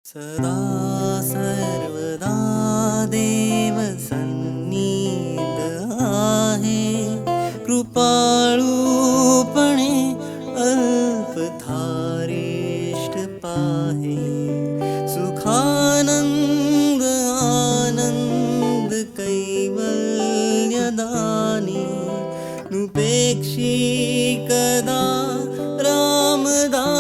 सदा सर्वदा देव सन्निध आहे, कृपाळूपणे अल्पधारिष्ठ पाहे. सुखानंद आनंद कैवल्यदानी, नुपेक्षी कदा रामदासाभिमानी.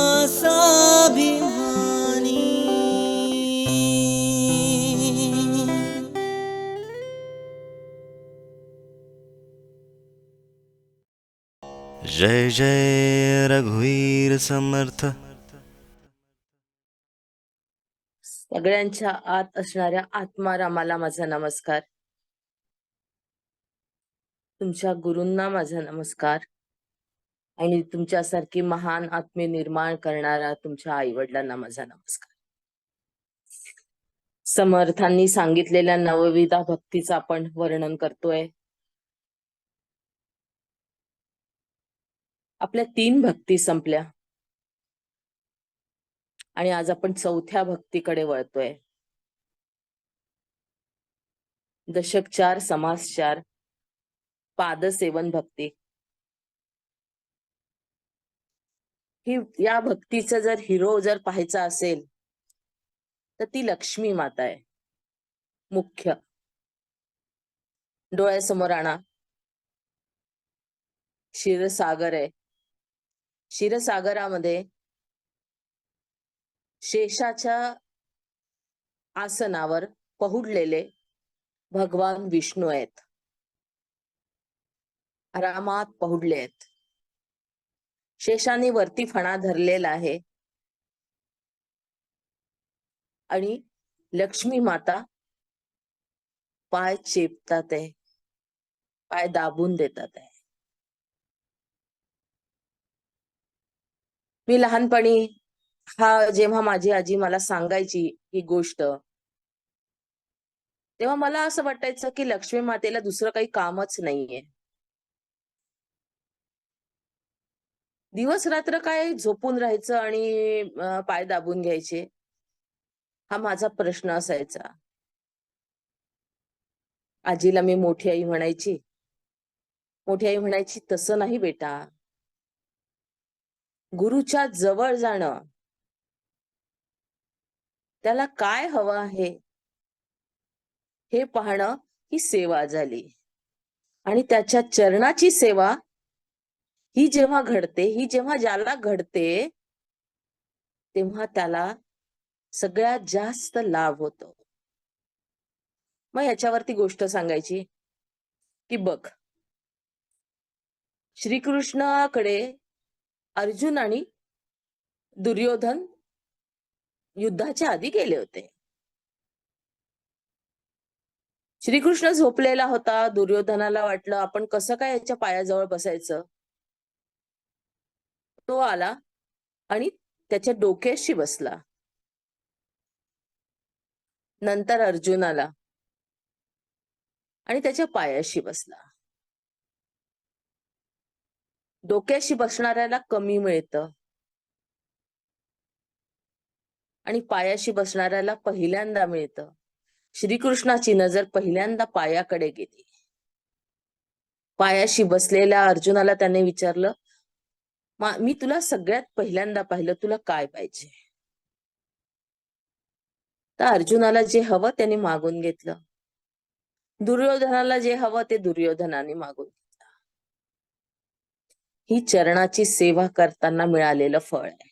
जय जय रघुवीर समर्थ. सगळ्यांच्या आत असणाऱ्या आत्मारामाला माझा नमस्कार. तुमच्या गुरूंना माझा नमस्कार आणि तुमच्यासारखी महान आत्मे निर्माण करणारा तुमच्या आई वडिलांना माझा नमस्कार. समर्थांनी सांगितलेल्या नवविधा भक्तीचं आपण वर्णन करतोय. आपल्या 3 भक्ती संपल्या आणि आज आपण 4थ्या भक्तीकडे वळतोय. दशक 4 समास 4 पादसेवन भक्ती. ही या भक्तीचं जर हिरो जर पाहायचा असेल तर ती लक्ष्मी माता आहे. मुख्य डोळ्यासमोर आणा, क्षीरसागर आहे. क्षीरसागरामध्ये शेषाच्या आसनावर पहुडलेले भगवान विष्णू आहेत. आरामात पहुडले आहेत. शेषाने वरती फणा धरलेला आहे आणि लक्ष्मी माता पाय चेपतात आहे, पाय दाबून देतात आहे. मी लहानपणी जेव्हा माझी आजी मला सांगायची ही गोष्ट, तेव्हा मला असं वाटायचं की लक्ष्मी मातेला दुसरं काही कामच नाहीये. दिवस रात्र काय झोपून राहायचं आणि पाय दाबून घ्यायचे, हा माझा प्रश्न असायचा. आजीला मी मोठी आई म्हणायची. मोठी आई म्हणायची, तसं नाही बेटा, गुरुच्या जवळ जाणं, त्याला काय हवं आहे हे पाहणं ही सेवा झाली. आणि त्याच्या चरणाची सेवा ही जेव्हा घडते, ही जेव्हा ज्याला घडते, तेव्हा त्याला सगळ्यात जास्त लाभ होतो. मग याच्यावरती गोष्ट सांगायची की बघ, श्रीकृष्णाकडे अर्जुन आणि दुर्योधन युद्धाच्या आधी गेले होते. श्रीकृष्ण झोपलेला होता. दुर्योधनाला वाटलं आपण कसं काय याच्या पायाजवळ बसायचं. तो आला आणि त्याच्या डोक्याशी बसला. नंतर अर्जुन आला आणि त्याच्या पायाशी बसला. डोक्याशी बसणाऱ्याला कमी मिळतं आणि पायाशी बसणाऱ्याला पहिल्यांदा मिळतं. श्रीकृष्णाची नजर पहिल्यांदा पायाकडे गेली. पायाशी बसलेल्या अर्जुनाला त्याने विचारलं, मी तुला सगळ्यात पहिल्यांदा पाहिलं, तुला काय पाहिजे? तर अर्जुनाला जे हवं त्याने मागून घेतलं. दुर्योधनाला जे हवं ते दुर्योधनाने मागून घेतलं. ही चरणाची सेवा करताना मिळालेलं फळ आहे.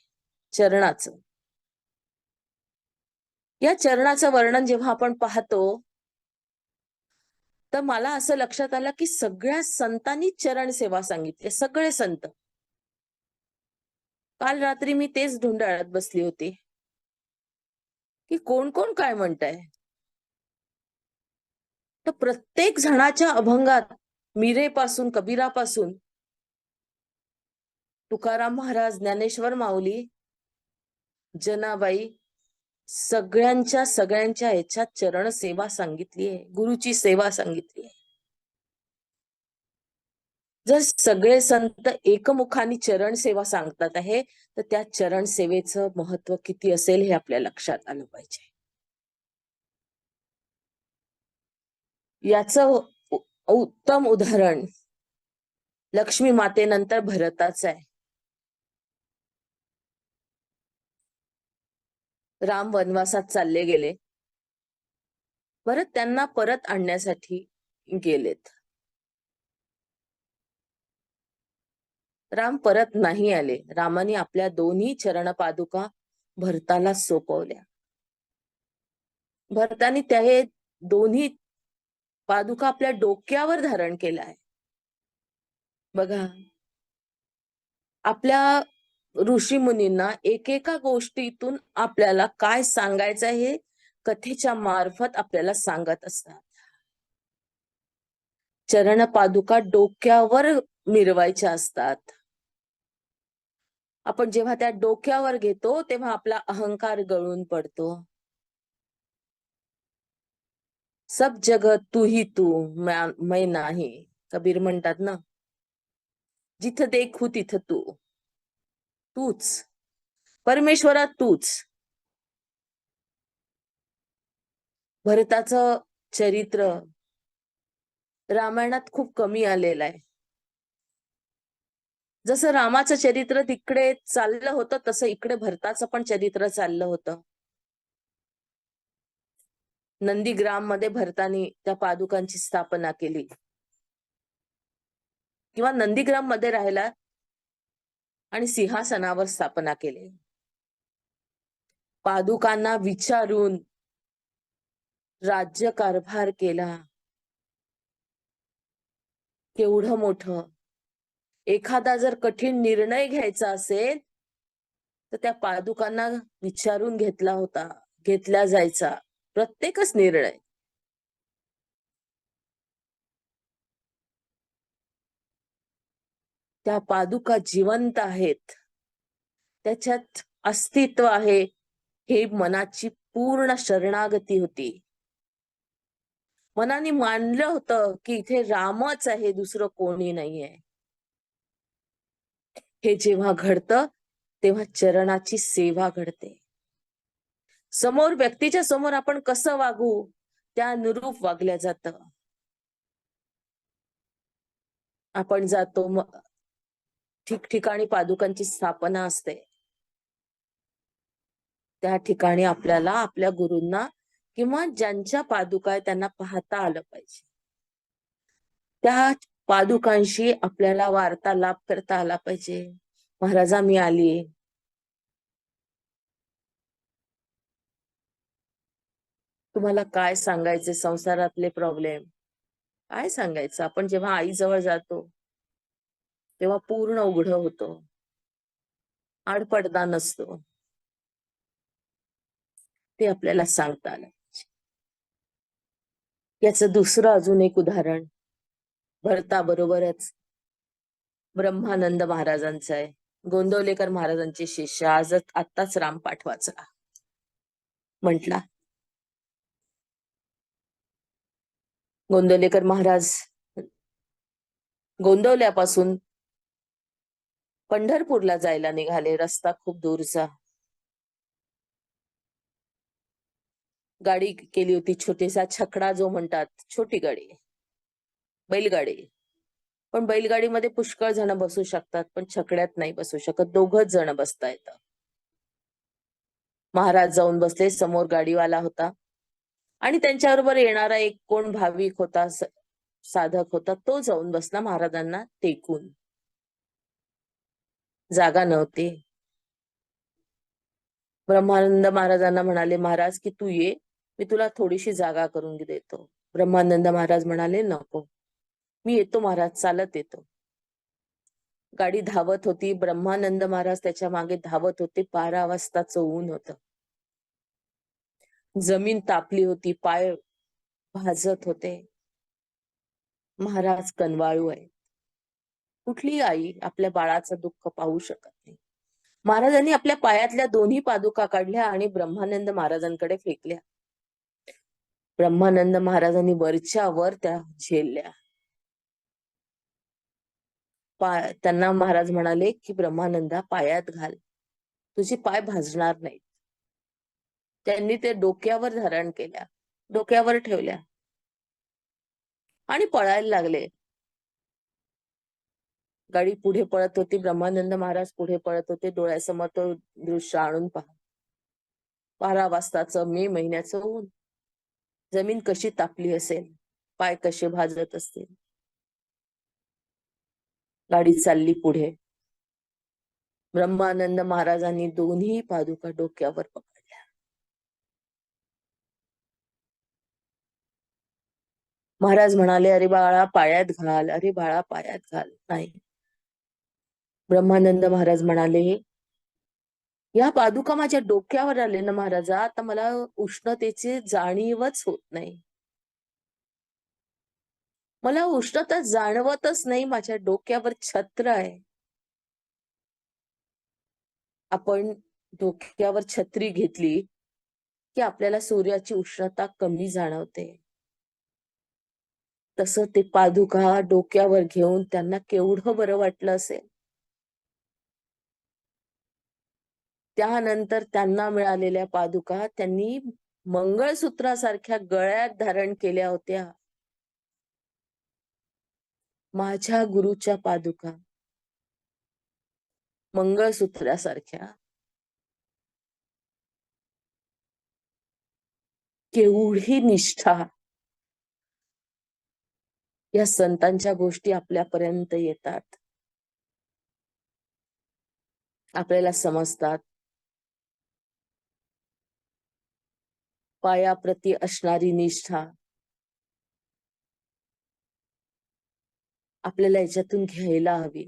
चरणाचं, या चरणाचं वर्णन जेव्हा आपण पाहतो तर मला असं लक्षात आलं की सगळ्या संतांनी चरण सेवा सांगितली. सगळे संत. काल रात्री मी तेच ढुंढाळत बसली होती की कोण कोण काय म्हणताय. तर प्रत्येक जणाच्या अभंगात, मीरेपासून कबीरापासून तुकाराम महाराज, ज्ञानेश्वर माऊली, जनाबाई, सगळ्यांच्या ह्याच्यात चरण सेवा सांगितली आहे, गुरुची सेवा सांगितली आहे. जर सगळे संत एकमुखाने चरण सेवा सांगतात आहे, तर त्या चरण सेवेचं महत्व किती असेल हे आपल्या लक्षात आलं पाहिजे. याचं उत्तम उदाहरण लक्ष्मी मातेनंतर भरताच आहे. राम वनवासात चालले गेले. भरत त्यांना परत आणण्यासाठी गेलेत. राम परत नाही आले. रामाने आपल्या दोन्ही चरणपादुका भरताला सोपवल्या. भरताने त्या हे दोन्ही पादुका आपल्या डोक्यावर धारण केला आहे. बघा, आपल्या ऋषी मुनींना एकेका गोष्टीतून आपल्याला काय सांगायचं हे कथेच्या मार्फत आपल्याला सांगत असतात. चरण पादुका डोक्यावर मिरवायच्या असतात. आपण जेव्हा त्या डोक्यावर घेतो तेव्हा आपला अहंकार गळून पडतो. सब जगत तू ही तू, मैं नाही. कबीर म्हणतात ना, जिथं देखू तिथं तू, तूच परमेश्वरा, तूच. भरताचं चरित्र रामायणात खूप कमी आलेलं आहे. जसं रामाचं चरित्र तिकडे चाललं होतं तसं इकडे भरताचं पण चरित्र चाललं होतं. नंदीग्राम मध्ये भरतानी त्या पादुकांची स्थापना केली, किंवा नंदीग्राम मध्ये राहिला आणि सिंहासनावर स्थापना केली. पादुकांना विचारून राज्य कारभार केला. केवढं मोठं. एखादा जर कठीण निर्णय घ्यायचा असेल तर त्या पादुकांना विचारून घेतला जायचा प्रत्येकच निर्णय. त्या पादुका जिवंत आहेत, त्याच्यात अस्तित्व आहे, हे मनाची पूर्ण शरणागती होती. मनाने मानलं होतं की इथे रामच आहे, दुसरं कोणी नाहीये. हे जेव्हा घडतं तेव्हा चरणाची सेवा घडते. समोर व्यक्तीच्या समोर आपण कसं वागू त्या अनुरूप वागल्या जातं. आपण जातो, ठिकठिकाणी पादुकांची स्थापना असते. त्या ठिकाणी आपल्याला आपल्या गुरूंना किंवा ज्यांच्या पादुका आहे त्यांना पाहता आलं पाहिजे. त्या पादुकांशी आपल्याला वार्तालाप करता आला पाहिजे. महाराजा, मी आली. तुम्हाला काय सांगायचे संसारातले प्रॉब्लेम, काय सांगायचं? आपण जेव्हा आईजवळ जातो तेव्हा पूर्ण उघड होतो, आडपडदा नसतो. ते आपल्याला सांगता आलं. याचं दुसरं अजून एक उदाहरण भरताबरोबरच ब्रह्मानंद महाराजांचं आहे. गोंदवलेकर महाराजांचे शिष्य. आत्ताच रामपाठ वाचला, म्हटला. गोंदवलेकर महाराज गोंदवल्यापासून पंढरपूरला जायला निघाले. रस्ता खूप दूरचा. गाडी केली होती, छोटीसा छकडा जो म्हणतात, छोटी गाडी, बैलगाडी. पण बैलगाडीमध्ये पुष्कळ जण बसू शकतात, पण छकड्यात नाही बसू शकत. दोघच जण बसता येतं. महाराज जाऊन बसले. समोर गाडीवाला होता आणि त्यांच्याबरोबर येणारा एक कोण भाविक होता, साधक होता, तो जाऊन बसला महाराजांना टेकून. जागा नव्हती. ब्रह्मानंद महाराजांना म्हणाले, महाराज की तू ये, मी तुला थोडीशी जागा करून देतो. ब्रह्मानंद महाराज म्हणाले, नको, मी येतो महाराज, चालत येतो. गाडी धावत होती. ब्रह्मानंद महाराज त्याच्या मागे धावत होते. 12 वाजताचं ऊन होतं. जमीन तापली होती, पाय भाजत होते. महाराज कनवाळू आहे. कुठली आई आपल्या बाळाचं दुःख पाहू शकत नाही. महाराजांनी आपल्या पायातल्या दोन्ही पादुका काढल्या आणि ब्रह्मानंद महाराजांकडे फेकल्या. ब्रह्मानंद महाराजांनी वरच्या वर त्या झेलल्या. त्यांना महाराज म्हणाले की ब्रह्मानंदा पायात घाल, तुझे पाय भाजणार नाहीत. त्यांनी ते डोक्यावर धारण केल्या, डोक्यावर ठेवल्या आणि पळायला लागले. गाडी पुढे पळत होती, ब्रह्मानंद महाराज पुढे पळत होते. डोळ्यासमोर तो दृश्य आणून पहा. 12 वाजताचं मे महिन्याचं ऊन, जमीन कशी तापली असेल, पाय कसे भाजत असतील. गाडी चालली पुढे. ब्रह्मानंद महाराजांनी दोन्ही पादुका डोक्यावर पकडल्या. महाराज म्हणाले, अरे बाळा पायात घाल, अरे बाळा पायात घाल. नाही. ब्रह्मानंद महाराज म्हणाले, या पादुका माझ्या डोक्यावर आले ना महाराजा, आता मला उष्णतेची जाणीवच होत नाही. मला उष्णता जाणवतच नाही. माझ्या डोक्यावर छत्र आहे. आपण डोक्यावर छत्री घेतली की आपल्याला सूर्याची उष्णता कमी जाणवते. तसं ते पादुका डोक्यावर घेऊन त्यांना केवढं बरं वाटलं असेल. त्यानंतर त्यांना मिळालेल्या पादुका त्यांनी मंगळसूत्रासारख्या गळ्यात धारण केल्या होत्या. माझ्या गुरुच्या पादुका मंगळसूत्रासारख्या. केवढी निष्ठा. या संतांच्या गोष्टी आपल्यापर्यंत येतात, आपल्याला समजतात. पायाप्रती असणारी निष्ठा आपल्याला याच्यातून घ्यायला हवी.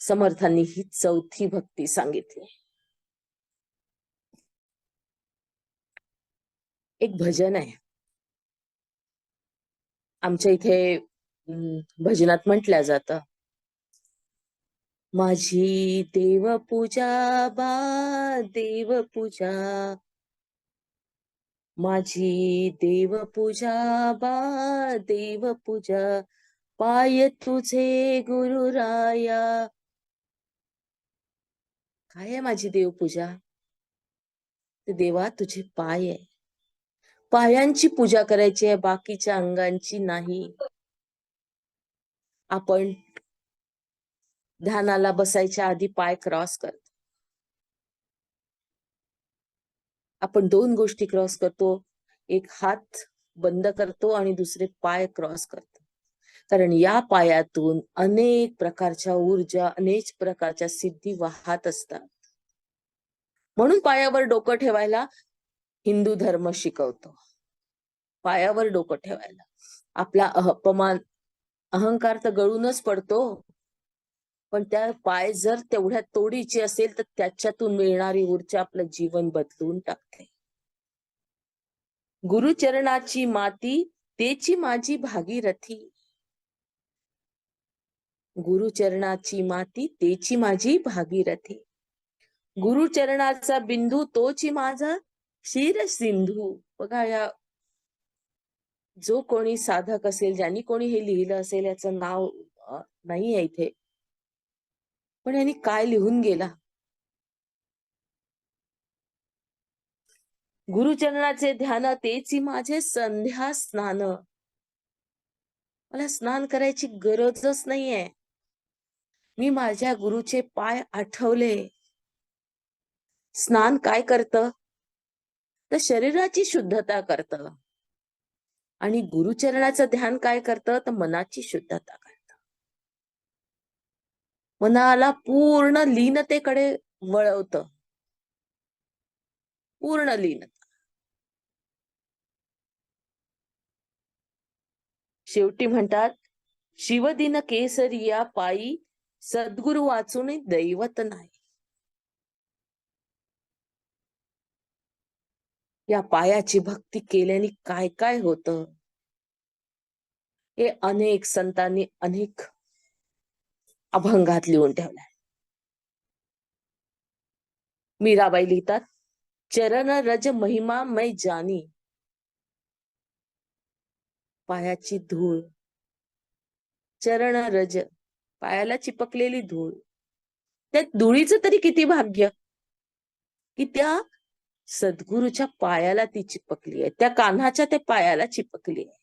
समर्थांनी ही 4थी भक्ती सांगितली. एक भजन आहे आमच्या इथे, भजनात म्हटल्या जातं, माझी देवपूजा बा देवपूजा, माझी देवपूजा बा देवपूजा, पाय तुझे गुरुराया. काय आहे माझी देवपूजा? ते देवा तुझे पाय आहे. पायांची पूजा करायची आहे, बाकीच्या अंगांची नाही. आपण ध्यानाला बसायच्या आधी पाय क्रॉस करतो. आपण 2 गोष्टी क्रॉस करतो, एक हात बंद करतो आणि दुसरे पाय क्रॉस करतो. कारण या पायातून अनेक प्रकारच्या ऊर्जा, अनेक प्रकारच्या सिद्धी वाहत असतात. म्हणून पायावर डोकं ठेवायला हिंदू धर्म शिकवतो. पायावर डोकं ठेवायला. आपला अहंकार तर गळूनच पडतो, पण त्या पाय जर तेवढ्या तोडीची असेल तर त्याच्यातून मिळणारी ऊर्जा आपलं जीवन बदलून टाकते. गुरुचरणाची माती तेची माझी भागीरथी, गुरुचरणाची माती तेची माझी भागीरथी, गुरुचरणाचा बिंदू तोची माझा क्षीर सिंधू. बघा, या जो कोणी साधक असेल, ज्यांनी कोणी हे लिहिलं असेल, याचं नाव नाही आहे इथे, पण यांनी काय लिहून गेला. गुरुचरणाचे ध्यान तेची माझे संध्या स्नान. मला स्नान करायची गरजच नाहीये. मी माझ्या गुरुचे पाय आठवले. स्नान काय करतं? तर शरीराची शुद्धता करतं. आणि गुरुचरणाचं ध्यान काय करतं? तर मनाची शुद्धता करतं. मनाला पूर्ण लीनतेकडे वळवतं. पूर्ण लीनता. शेवटी म्हणतात, शिवदिन केसरिया पायी सद्गुरु वाचून दैवत नाही. या पायाची भक्ती केल्याने काय काय होतं हे अनेक संतांनी अनेक अभंगात लिहून ठेवलाय. मीराबाई लिहितात, चरण रज महिमा मै जानी. पायाची धूळ, चरण रज पायाला चिपकलेली धूळ, त्या धुळीचं तरी किती भाग्य की त्या सद्गुरूच्या पायाला ती चिपकली आहे, त्या कान्हाच्या त्या पायाला चिपकली आहे.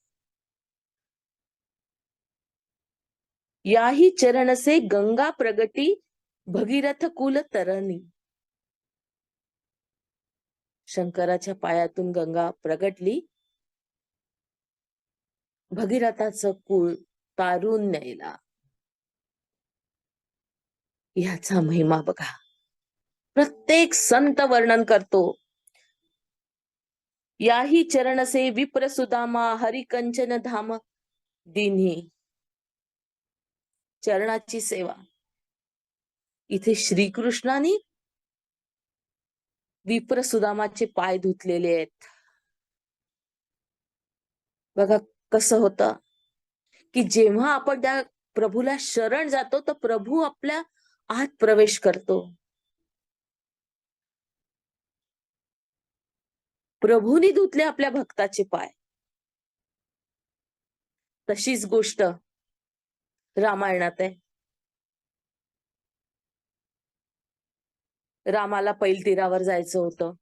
याही चरण से गंगा प्रगटी, भगीरथ कुल तरणी. शंकराच्या पायातून गंगा प्रगटली, भगीरथाचं कुळ तारून न्यायला. ह्याचा महिमा बघा. प्रत्येक संत वर्णन करतो. याही चरण से विप्र सुदामा, हरि कंचन धाम दिन्ही. चरणाची सेवा. इथे श्रीकृष्णाने विप्र सुदामाचे पाय धुतलेले आहेत. बघा कसं होतं की जेव्हा आपण त्या प्रभूला शरण जातो तर प्रभू आपल्या आत प्रवेश करतो. प्रभूनी धुतले आपल्या भक्ताचे पाय. तशीच गोष्ट रामायणात आहे. रामाला पैलतीरावर जायचं होतं.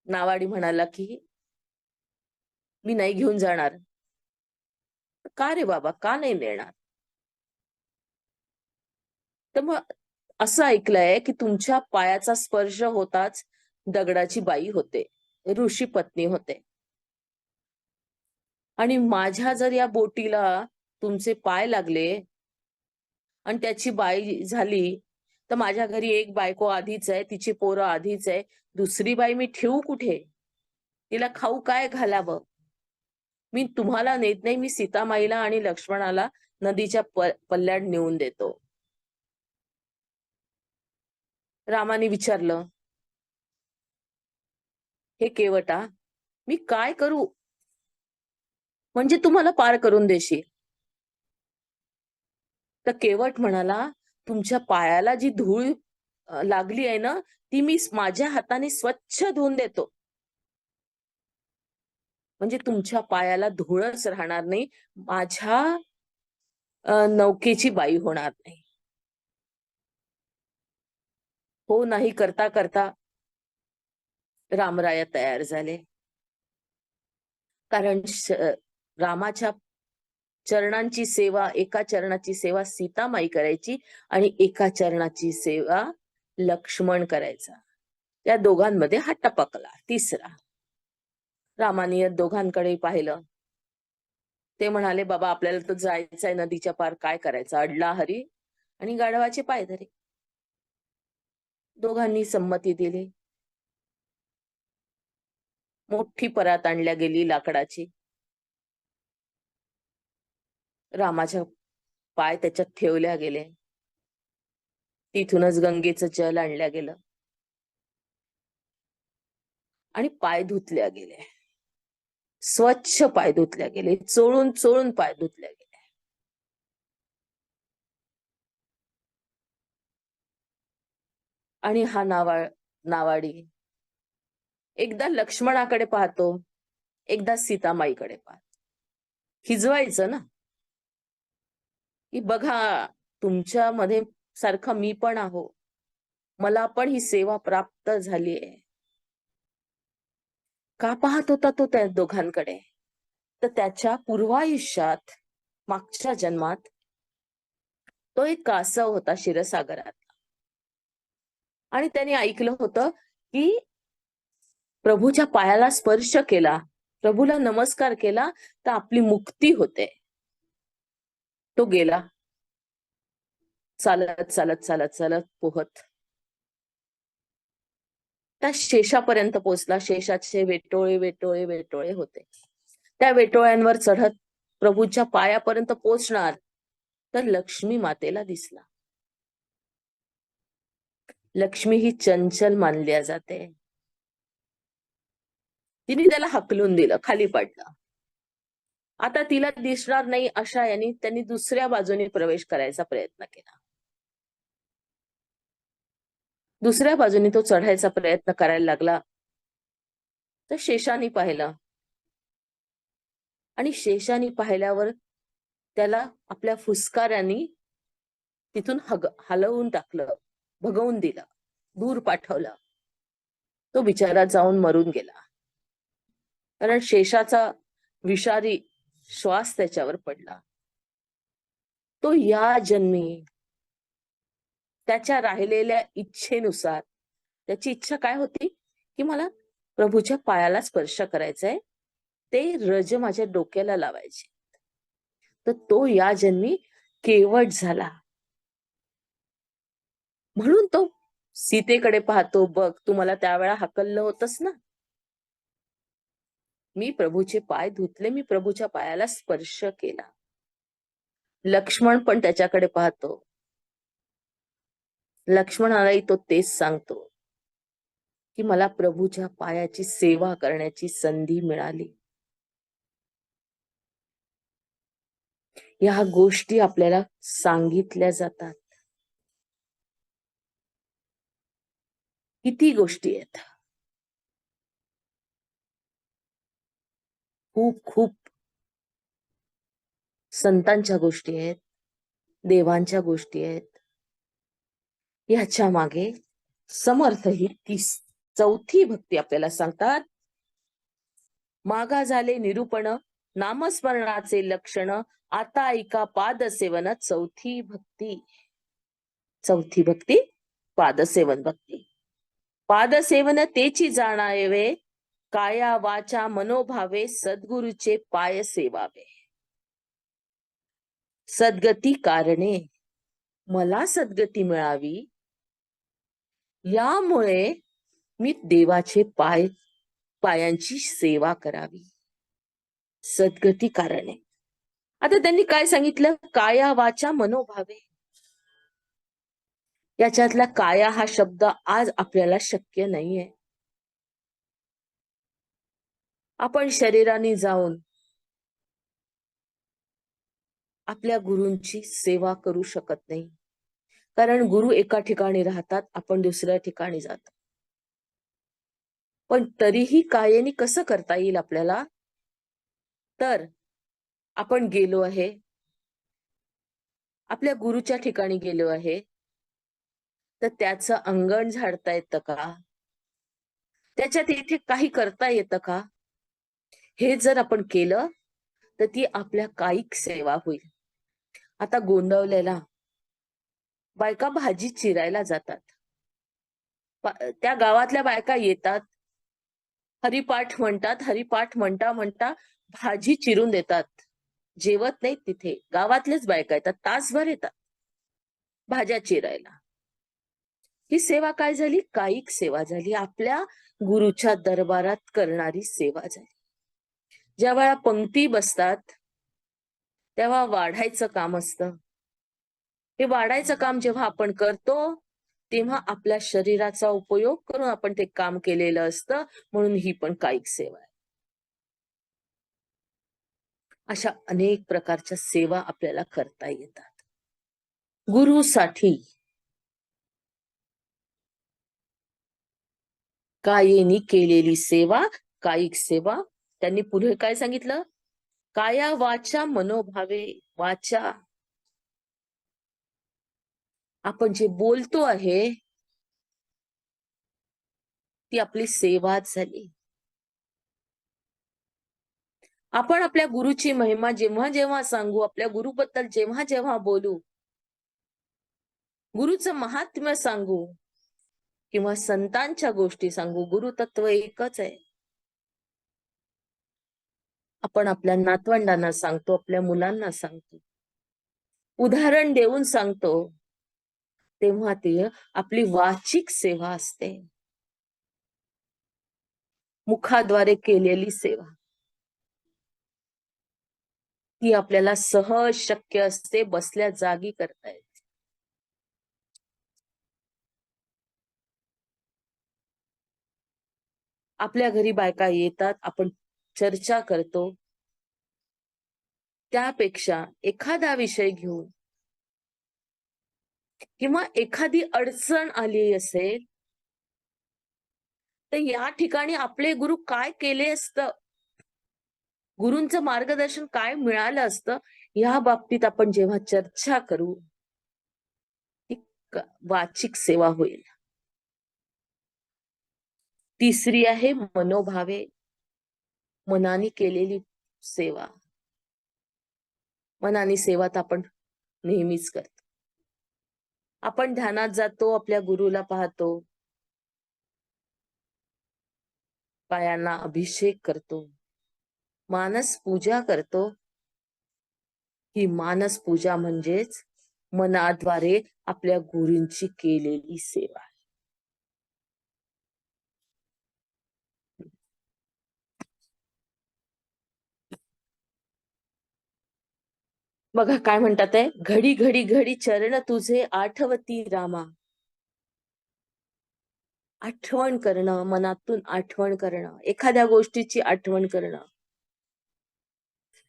नावाडी म्हणाला की मी नाही घेऊन जाणार. का रे बाबा, का नाही नेणार? तर मग असं ऐकलंय की तुमच्या पायाचा स्पर्श होताच दगडाची बाई होते, ऋषी पत्नी होते. आणि माझ्या जर या बोटीला तुमचे पाय लागले आणि त्याची बाई झाली तर माझ्या घरी एक बायको आधीच आहे, तिची पोरं आधीच आहे, दुसरी बाई मी ठेवू कुठे? तिला खाऊ काय घालावं? मी तुम्हाला नेत नाही, मी सीतामाईला आणि लक्ष्मणाला नदीच्या पल्ल्यात नेऊन देतो. रामाने विचारलं, हे केवटा, मी काय करू म्हणजे तुम्हाला पार करून देशील? तर केवट म्हणाला, तुमच्या पायाला जी धूळ लागली आहे ना, ती मी माझ्या हाताने स्वच्छ धुवून देतो. म्हणजे तुमच्या पायाला धूळच राहणार नाही, माझ्या नौकेची बाई होणार नाही. हो नाही करता करता रामराया तयार झाले. कारण रामाच्या चरणांची सेवा, एका चरणाची सेवा सीतामाई करायची आणि एका चरणाची सेवा लक्ष्मण करायचा. त्या दोघांमध्ये हा टपकला तिसरा. रामाने दोघांकडे पाहिलं. ते म्हणाले, बाबा आपल्याला तर जायचंय नदीच्या पार, काय करायचं? अडला हरी आणि गाढवाचे पाय धरे. दोघांनी संमती दिली. मोठी परात आणल्या गेली लाकडाची. रामाच्या पाय त्याच्यात ठेवल्या गेले. तिथूनच गंगेचं जल आणल्या गेलं आणि पाय धुतल्या गेले. स्वच्छ पाय धुतल्या गेले, चोळून चोळून पाय धुतल्या गेले. आणि हा नावाडी एकदा लक्ष्मणाकडे पाहतो, एकदा सीतामाईकडे पाहतो. खिजवायचं ना की बघा तुमच्यामध्ये सारखा मी पण आहो, मला पण ही सेवा प्राप्त झाली आहे. का पाहत होता तो त्या दोघांकडे? तर त्याच्या पूर्वायुष्यात, मागच्या जन्मात तो एक कासव होता क्षीरसागरात. आणि त्याने ऐकलं होतं की प्रभूच्या पायाला स्पर्श केला, प्रभूला नमस्कार केला तर आपली मुक्ती होते. तो गेला चालत चालत चालत चालत पोहत त्या शेषापर्यंत पोहोचला. शेषाचे वेटोळे वेटोळे वेटोळे होते. त्या वेटोळ्यांवर चढत प्रभूच्या पायापर्यंत पोहोचणार तर लक्ष्मी मातेला दिसला. लक्ष्मी ही चंचल मानल्या जाते. तिने त्याला हकलून दिलं, खाली पडलं. आता तिला दिसणार नाही अशा यांनी त्यांनी दुसऱ्या बाजूने प्रवेश करायचा प्रयत्न केला. दुसऱ्या बाजूने तो चढायचा प्रयत्न करायला लागला तर शेषाने पाहिलं. आणि शेषाने पाहिल्यावर त्याला आपल्या फुसकाऱ्यांनी तिथून हलवून टाकलं, भगवून दिलं, दूर पाठवलं. तो बिचारा जाऊन मरून गेला. कारण शेषाचा विषारी श्वास त्याच्यावर पडला. तो या जन्मी त्याच्या राहिलेल्या इच्छेनुसार, त्याची इच्छा काय होती की मला प्रभूच्या पायाला स्पर्श करायचाय, ते रज माझ्या डोक्याला लावायचे. तर तो या जन्मी केवट झाला. म्हणून तो सीतेकडे पाहतो, बघ तू मला त्यावेळा हकललं होतस ना, मी प्रभूचे पाय धुतले, मी प्रभूच्या पायाला स्पर्श केला. लक्ष्मण पण त्याच्याकडे पाहतो. लक्ष्मणालाही तो तेच सांगतो की मला प्रभूच्या पायाची सेवा करण्याची संधी मिळाली. या गोष्टी आपल्याला सांगितल्या जातात. किती गोष्टी आहेत, खूप खूप संतांच्या गोष्टी आहेत, देवांच्या गोष्टी आहेत. याच्या मागे समर्थ ही ती चौथी भक्ती आपल्याला सांगतात. मागा झाले निरूपण, नामस्मरणाचे लक्षण, आता ऐका पादसेवन चौथी भक्ती. चौथी भक्ती पादसेवन भक्ती. पादसेवन तेची जाणावे, काया वाचा मनोभावे, सद्गुरूचे पाय सेवावे. सद्गती कारणे, मला सद्गती मिळावी यामुळे मी देवाचे पायांची सेवा करावी. सद्गती कारणे. आता त्यांनी काय सांगितलं? काया वाचा मनोभावे. याच्यातला काया हा शब्द आज आपल्याला शक्य नाहीये. आपण शरीराने जाऊन आपल्या गुरूंची सेवा करू शकत नाही, कारण गुरु एका ठिकाणी राहतात, आपण दुसऱ्या ठिकाणी जातो. पण तरीही कायेने कसं करता येईल आपल्याला? तर आपण गेलो आहे, आपल्या गुरुच्या ठिकाणी गेलो आहे, तर त्याचं अंगण झाडता येतं का? त्याच्यात इथे काही करता येतं का? हे जर आपण केलं तर ती आपल्या कायिक सेवा होईल. आता गोंदवलेला बायका भाजी चिरायला जातात. त्या गावातल्या बायका येतात, हरिपाठ म्हणतात, हरिपाठ म्हणता म्हणता भाजी चिरून देतात. जेवत नाहीत तिथे, गावातलेच बायका येतात, तासभर येतात भाज्या चिरायला. ही सेवा काय झाली? कायिक सेवा झाली, आपल्या गुरुच्या दरबारात करणारी सेवा झाली. ज्या वेळा पंक्ती बसतात तेव्हा वाढायचं काम असतं. हे वाढायचं काम जेव्हा आपण करतो तेव्हा आपल्या शरीराचा उपयोग करून आपण ते काम केलेलं असतं, म्हणून ही पण कायिक सेवा आहे. अशा अनेक प्रकारच्या सेवा आपल्याला करता येतात. गुरुसाठी कायेनी केलेली सेवा कायिक सेवा. त्यांनी पुढे काय सांगितलं? काया वाचा मनोभावे. वाचा, आपण जे बोलतो आहे ती आपली सेवाच झाली. आपण आपल्या गुरुची महिमा जेव्हा जेव्हा सांगू, आपल्या गुरुबद्दल जेव्हा जेव्हा बोलू, गुरुचं महात्म्य सांगू किंवा संतांच्या गोष्टी सांगू, गुरुतत्व एकच आहे. आपण आपल्या नातवंडांना सांगतो, आपल्या मुलांना सांगतो, उदाहरण देऊन सांगतो, तेव्हा ती आपली वाचिक सेवा असते, मुखाद्वारे केलेली सेवा. ती आपल्याला सहज शक्य असते, बसल्या जागी करता येते. आपल्या घरी बायका येतात, आपण चर्चा करतो, त्यापेक्षा एखादा विषय घेऊन किंवा एखादी अडचण आली असेल तर या ठिकाणी आपले गुरु काय केले असतं, गुरूंचं मार्गदर्शन काय मिळालं असतं, या बाबतीत आपण जेव्हा चर्चा करू ती वाचिक सेवा होईल. तिसरी आहे मनोभावे, मनाने केलेली सेवा. मनाने सेवा तर आपण नेहमीच करतो. आपण ध्यानात जातो, आपल्या गुरुला पाहतो, पायांना अभिषेक करतो, मानस पूजा करतो. ही मानस पूजा म्हणजेच मनाद्वारे आपल्या गुरूंची केलेली सेवा. बघा काय म्हणतात आहे, घडी घडी घडी चरण तुझे आठवती रामा. आठवण करणं, मनातून आठवण करणं, एखाद्या गोष्टीची आठवण करणं.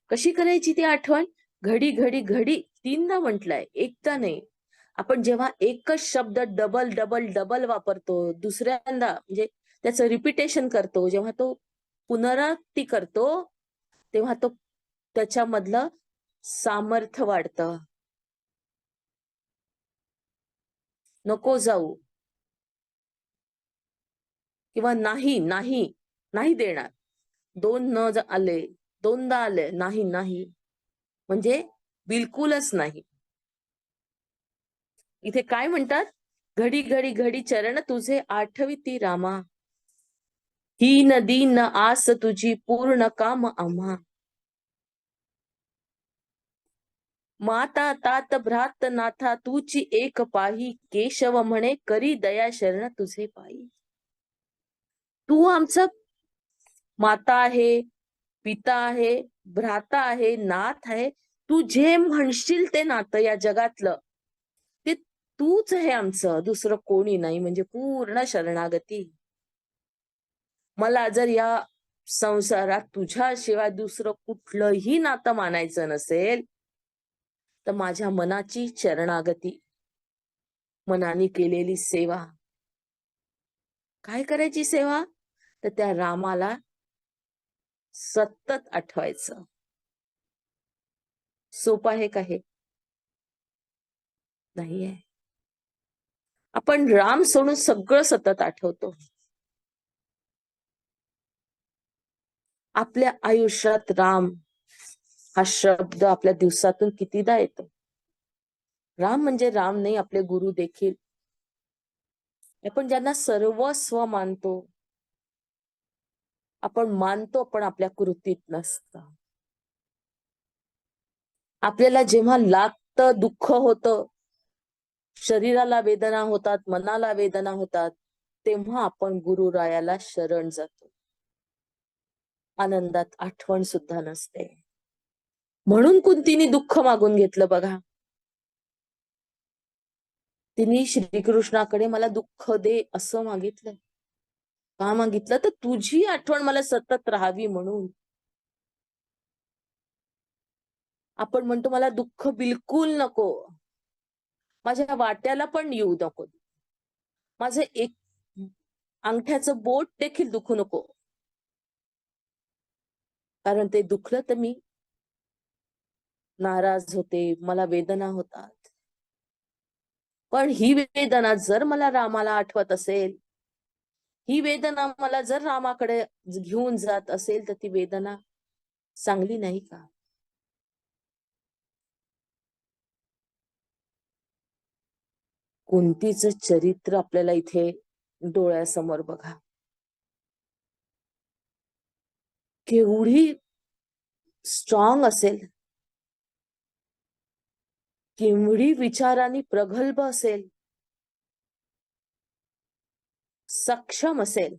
कशी करायची ती आठवण? घडी घडी घडी तीनदा म्हटलंय, एकदा नाही. आपण जेव्हा एकच शब्द डबल डबल डबल वापरतो, दुसऱ्यांदा म्हणजे त्याचं रिपिटेशन करतो, जेव्हा तो पुनरावृत्ती करतो, तेव्हा तो त्याच्यामधलं सामर्थ्य वाढतं. नको जाऊ किंवा नाही नाही नाही देणार. दोन न आले, दोनदा आले, नाही नाही म्हणजे बिलकुलच नाही. इथे काय म्हणतात, घडी घडी घडी चरण तुझे आठविती रामा. ही नदी न आस तुझी पूर्ण काम आम्हा. माता तात भ्रात नाथा तुची एक पाही. केशव म्हणे करी दया शरण तुझे पायी. तू आमचा माता आहे, पिता आहे, भ्राता आहे, नाथ आहे. तू जे म्हणशील ते नातं या जगातलं ते तूच आहे आमचं, दुसरं कोणी नाही. म्हणजे पूर्ण शरणागती. मला जर या संसारात तुझ्याशिवाय दुसरं कुठलंही नातं मानायचं नसेल तर माझ्या मनाची शरणागती, मनाने केलेली सेवा. काय करायची सेवा? तर त्या रामाला सतत आठवायचं. सोपं आहे का हे? नाहीये. आपण राम सोडून सगळं सतत आठवतो. आपल्या आयुष्यात राम हा शब्द आपल्या दिवसातून कितीदा येतो? राम म्हणजे राम नाही, आपले गुरु देखील. आपण ज्यांना सर्वस्व मानतो, आपण मानतो पण आपल्या कृतीत नसतं. आपल्याला जेव्हा लागतं, दुःख होतं, शरीराला वेदना होतात, मनाला वेदना होतात, तेव्हा आपण गुरुरायाला शरण जातो. आनंदात आठवण सुद्धा नसते. म्हणून कुंतीने दुःख मागून घेतलं बघा. तिने श्रीकृष्णाकडे मला दुःख दे असं मागितलं. का मागितलं? तर तुझी आठवण मला सतत राहावी म्हणून. आपण म्हणतो मला दुःख बिलकुल नको, माझ्या वाट्याला पण येऊ नको, माझं एक अंगठ्याचं बोट देखील दुखू नको. कारण ते दुखलं तर मी नाराज होते, मला वेदना होतात. पण ही वेदना जर मला रामाला आठवत असेल, ही वेदना मला जर रामाकडे घेऊन जात असेल, तर ती वेदना चांगली नाही का? कुंतीचं चरित्र आपल्याला इथे डोळ्यासमोर बघा. केवढी स्ट्रॉंग असेल, केवढी विचारांनी प्रगल्भ असेल, सक्षम असेल,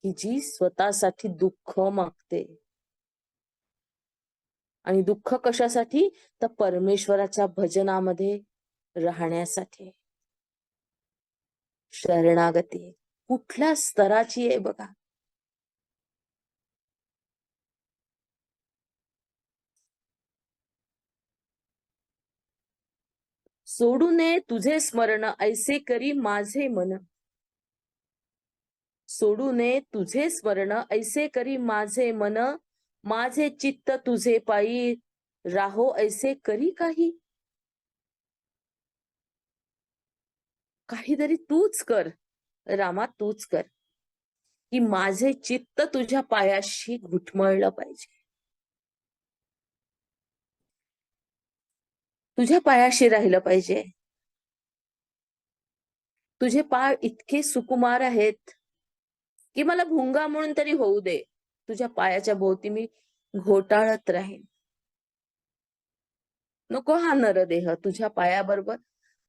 की जी स्वतःसाठी दुःख मागते. आणि दुःख कशासाठी? तर परमेश्वराच्या भजनामध्ये राहण्यासाठी. शरणागती कुठल्या स्तराची आहे बघा. सोडू नये तुझे स्मरण ऐसे करी माझे मन. सोडू नये तुझे स्मरण ऐसे करी माझे मन. माझे चित्त तुझे पायी राहो ऐसे करी काही. काहीतरी तूच कर रामा, तूच कर की माझे चित्त तुझ्या पायाशी घुटमळलं पाहिजे, तुझ्या पायाशी राहिलं पाहिजे. तुझे पाय इतके सुकुमार आहेत की मला भुंगा म्हणून तरी होऊ दे, तुझ्या पायाच्या भोवती मी घोटाळत राहीन. नको हा नरदेह, तुझ्या पायाबरोबर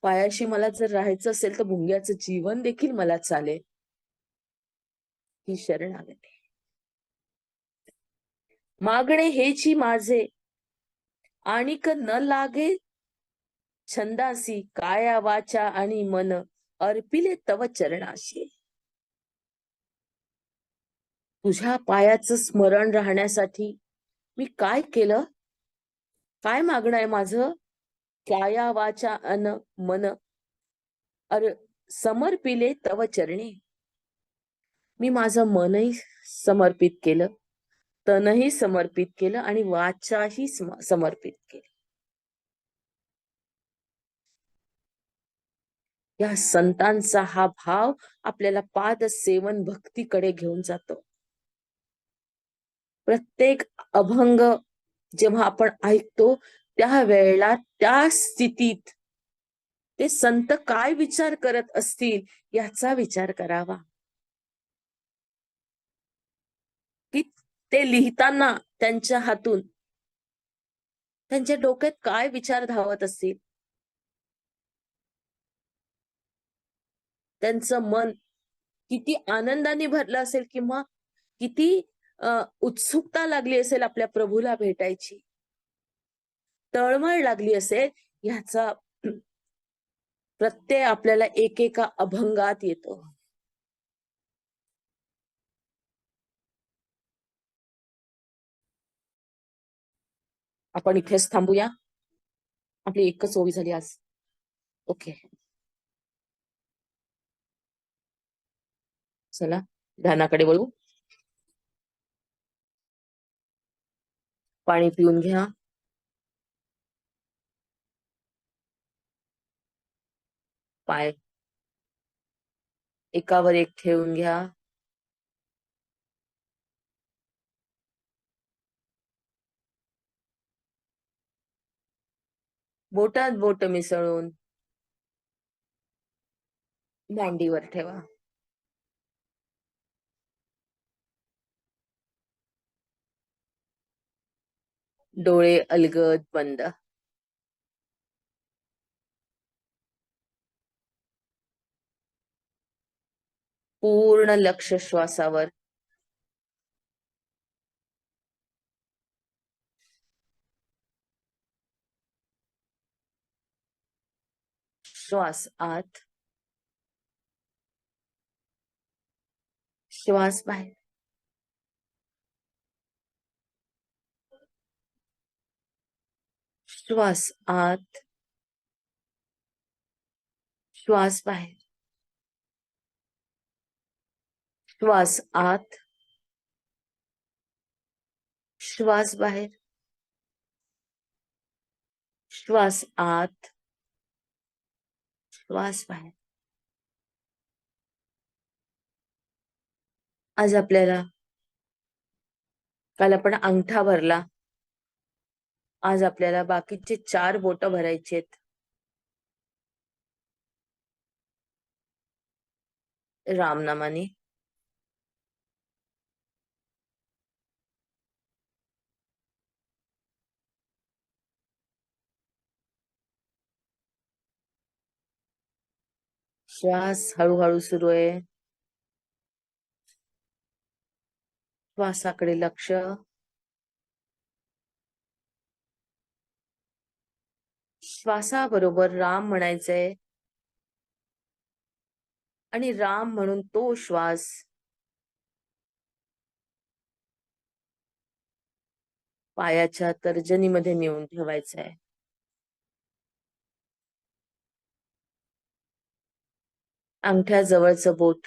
पायाशी मला जर राहायचं असेल तर भुंग्याचं जीवन देखील मला चालेल. ही शरणागती. मागणे हेची माझे आणिक न लागे छंदासी, काया वाचा आणि मन अर्पिले तव चरणाशी. तुझ्या पायाचं स्मरण राहण्यासाठी मी काय केलं, काय मागणं आहे माझं? काया वाचा अन मन समर्पिले तव चरणी. मी माझं मनही समर्पित केलं, तनही समर्पित केलं आणि वाचाही समर्पित केली. या संतांचा हा भाव आपल्याला पाद सेवन भक्तीकडे घेऊन जातो. प्रत्येक अभंग जेव्हा आपण ऐकतो त्या वेळेला त्या स्थितीत ते संत काय विचार करत असतील याचा विचार करावा. की ते लिहिताना त्यांच्या हातून त्यांच्या डोक्यात काय विचार धावत असतील, त्यांचं मन किती आनंदाने भरलं असेल किंवा किती उत्सुकता लागली असेल आपल्या प्रभूला भेटायची, तळमळ लागली असेल, ह्याचा प्रत्यय आपल्याला एकेका अभंगात येतो. आपण इथेच थांबूया. आपली एकच ओवी झाली आज. ओके, चला ध्यानाकडे वळू. पाणी पिऊन घ्या. पाय एकावर एक ठेवून घ्या. बोटात बोट मिसळून मांडीवर ठेवा. डोळे अलगद बंद. पूर्ण लक्ष श्वासावर. श्वास आत, श्वास बाहेर. श्वास आत, श्वास बाहेर. श्वास आत, श्वास बाहेर. श्वास आत, श्वास बाहेर. आज आपल्याला, काल आपण अंगठा भरला, आज आपल्याला बाकीचे 4 बोट भरायचेत. रामनामाने. श्वास हळूहळू सुरू आहे. श्वासाकडे लक्ष. श्वासाबरोबर राम म्हणायचंय आणि राम म्हणून तो श्वास पायाच्या तर्जनीमध्ये नेऊन ठेवायचा आहे. अंगठ्या जवळचं बोट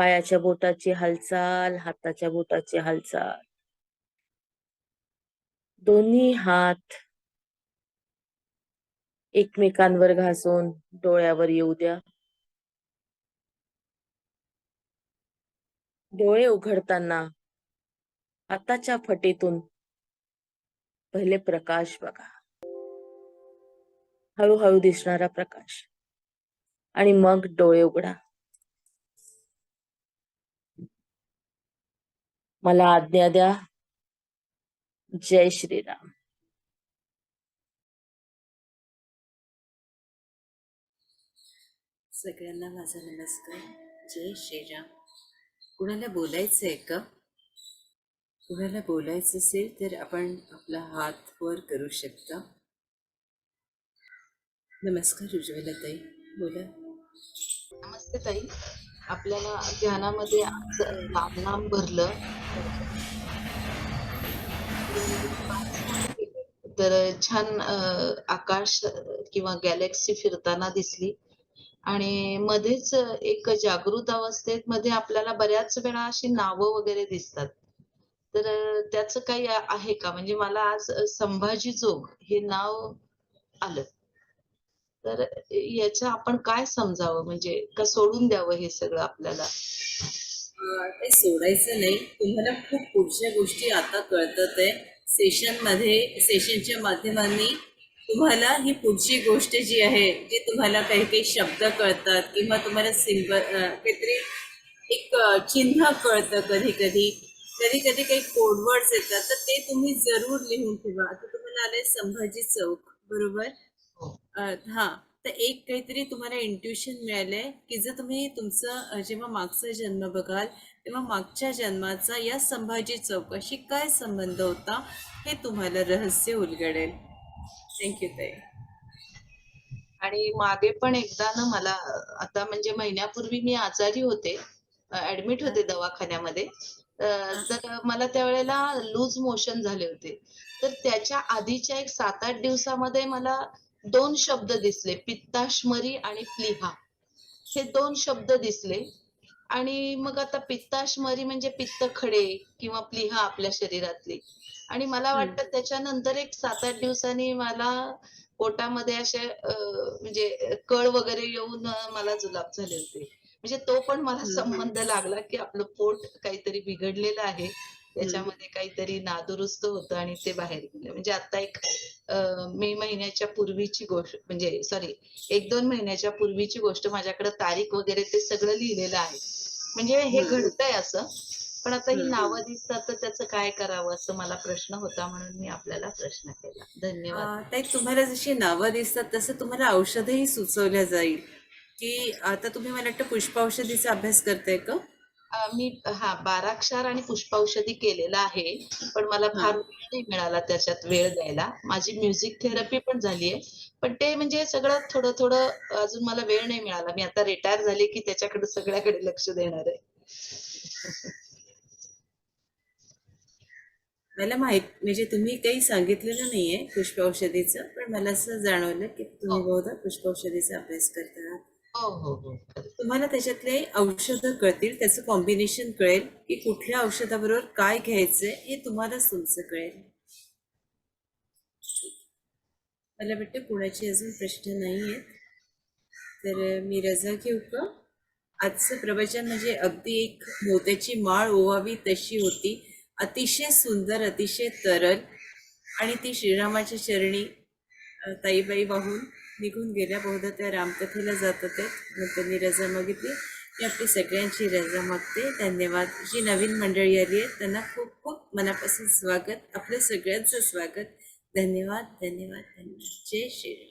पायाच्या बोटाची हालचाल, हाताच्या बोटाची हालचाल. दोन्ही हात एकमेकांवर घासून डोळ्यावर येऊ द्या. डोळे उघडताना हाताच्या फटीतून पहिले प्रकाश बघा. हळूहळू दिसणारा प्रकाश. आणि मग डोळे उघडा. मला आज्ञा द्या. जय श्रीराम. सगळ्यांना माझा नमस्कार. जय श्रीराम. कुणाला बोलायचं आहे का? कुणाला बोलायचं असेल तर आपण आपला हात वर करू शकता. नमस्कार उज्ज्वला ताई, बोला. नमस्ते ताई. आपल्याला ध्यानामध्ये आज राम नाम भरलं तर छान आकाश किंवा गॅलेक्सी फिरताना दिसली आणि मध्येच एक जागृत अवस्थेत मध्ये आपल्याला बऱ्याच वेळा अशी नावं वगैरे दिसतात. तर त्याचं काही आहे का? म्हणजे मला आज संभाजी जोग हे नाव आलं. तर याचं आपण काय समजावं, म्हणजे का सोडून द्यावं हे सगळं आपल्याला? ते सोडायचं नाही. तुम्हाला खूप पुढच्या गोष्टी आता कळतात आहे. सेशनच्या माध्यमांनी तुम्हाला ही पुढची गोष्ट जी आहे, जी तुम्हाला काही काही शब्द कळतात किंवा तुम्हाला काहीतरी एक चिन्ह कळतं. कधी कधी काही कोडवर्ड्स येतात, तर ते तुम्ही जरूर लिहून ठेवा. आता तुम्हाला आलंय संभाजी चौक, बरोबर? हो. हा, तर एक काहीतरी तुम्हाला इंट्युशन मिळालंय की जर तुम्ही तुमचं जेव्हा मागचा जन्म बघाल तेव्हा मागच्या जन्माचा या संभाजी चौकाशी काय संबंध होता हे तुम्हाला रहस्य उलगडेल. थँक्यू ताई. आणि मागे पण एकदा ना मला आता म्हणजे महिन्यापूर्वी मी आजारी होते, ऍडमिट होते दवाखान्यामध्ये. तर मला त्यावेळेला लूज मोशन झाले होते. तर त्याच्या आधीच्या एक 7-8 दिवसामध्ये मला 2 शब्द दिसले, पित्ताश्मरी आणि प्लीहा. हे 2 शब्द दिसले. आणि मग आता पित्ताश्मरी म्हणजे पित्तखडे किंवा प्लीहा आपल्या शरीरातली. आणि मला वाटतं त्याच्यानंतर एक 7-8 दिवसांनी मला पोटामध्ये असे म्हणजे कळ वगैरे येऊन मला जुलाब झाले होते. म्हणजे तो पण मला संबंध लागला की आपलं पोट काहीतरी बिघडलेलं आहे. त्याच्यामध्ये काहीतरी नादुरुस्त होतं आणि ते बाहेर गेलं. म्हणजे आता एक मे महिन्याच्या पूर्वीची गोष्ट, म्हणजे सॉरी 1-2 महिन्याच्या पूर्वीची गोष्ट. माझ्याकडे तारीख वगैरे ते सगळं लिहिलेलं आहे. म्हणजे हे घडतंय असं. पण आता ही नावं दिसतात तर त्याचं काय करावं असं मला प्रश्न होता, म्हणून मी आपल्याला प्रश्न केला. धन्यवाद. ताई, तुम्हाला जशी नावं दिसतात तसं तुम्हाला औषधही सुचवल्या जाईल. की आता तुम्ही मला वाटतं पुष्पौषधीचा अभ्यास करताय का? मी 12 आणि पुष्पौषधी केलेला आहे. पण मला फार वेळ नाही मिळाला त्याच्यात वेळ द्यायला. माझी म्युझिक थेरपी पण झालीये. पण ते म्हणजे सगळं थोडं अजून मला वेळ नाही मिळाला. मी आता रिटायर झाले की त्याच्याकडे सगळ्याकडे लक्ष देणार आहे. मला माहित म्हणजे तुम्ही काही सांगितलेलं नाहीये पुष्पौषधीचं, पण मला असं जाणवलं की हो, तुम्ही बहुधा पुष्पौषधीचा अभ्यास करता. हो, हो, हो. खरंच. तुम्हाला त्याच्यातले औषधं कळतील, त्याचं कॉम्बिनेशन कळेल की कुठल्या औषधाबरोबर काय घ्यायचंय हे तुम्हालाच तुमचं कळेल. मला वाटतं कुणाचे अजून प्रश्न नाही आहेत, तर मी रजा घेऊ का? आजचं प्रवचन म्हणजे अगदी एक मोत्याची माळ ओवावी तशी होती. अतिशय सुंदर, अतिशय तरल, आणि ती श्रीरामाच्या चरणी ताईबाई वाहून निघून गेल्या. बहुधा त्या रामकथेला जातात आहेत. नंतर मी रजा मागितली. मी आपली सगळ्यांची रजा मागते. धन्यवाद. जी नवीन मंडळी आली आहेत त्यांना खूप खूप मनापासून स्वागत, आपलं सगळ्यांचं स्वागत. धन्यवाद, धन्यवाद, धन्यवाद. जय श्रीराम.